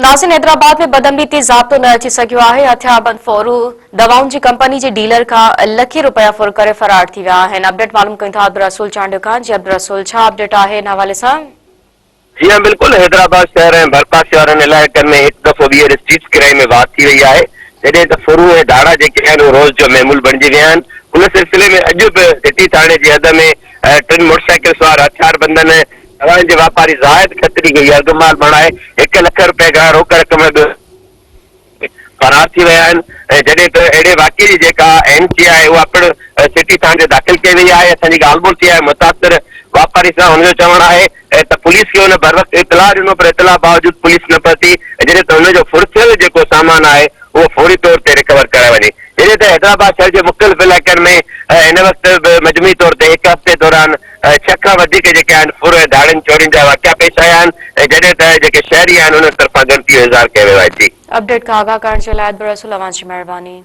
नासिन हैदराबाद में बदअमनी ज़ाब्तो न अची सघियो आहे। हथियारबंद फोरू दवाउनि जी कंपनी जे डीलर खां लखे रुपया फुर करे फरार थी विया आहिनि। अपडेट मालूम कयूं था अब्दुल रसूल चांडियो खान। जी अब्दुल रसूल, छा अपडेट आहे इन हवाले सां? जी हाँ, बिल्कुल। हैदराबाद शहर ऐं भरपासे वारनि इलाइक़नि में हिकु दफ़ो ॿीहर स्ट्रीट किराए में वार थी वई आहे, जॾहिं त फुरू ऐं धाड़ा जेके आहिनि उहे रोज़ जो महमूल बणिजी विया आहिनि। उन सिलसिले में अॼु बि सिटी थाणे जी हद में टिनि मोटरसाइकिल सवार हथियारबंदनि दवाउनि जे वापारी ज़ाहिद खत्री खे अघमाल बणाए 1 लख रुपए खां रोक रक़म फरार थी विया आहिनि। जॾहिं त अहिड़े वाक़े जी जेका एनसी आहे उहा पिणु सिटी थाणे दाख़िल कई वई आहे। असांजी ॻाल्हि ॿोल थी आहे मुतासिर वापारी सां। हुनजो चवणु आहे त पुलिस खे हुन बर वक़्तु इतला ॾिनो, पर इतला बावजूद पुलिस न पहुती, जॾहिं त हुनजो फुरथियल जेको सामान आहे उहो फौरी तौर ते रिकवर कराए वञे। जॾहिं त हैदराबाद शहर जे मुख़्तलिफ़ इलाइक़नि में हिन वक़्तु बि मजमूई तौर ते हिकु हफ़्ते दौरान 6 खां वधीक जेके आहिनि फुर ऐं धाड़नि चोरियुनि जा वाक़िया पेश आया आहिनि, ऐं जॾहिं त जेके शहरी आहिनि उन तरफ़ां गिनती जो इज़हार कयो वियो आहे। जी अपडेट खां आगाह करण जे लाइ अब्दुल रसूल, अवां जी महिरबानी।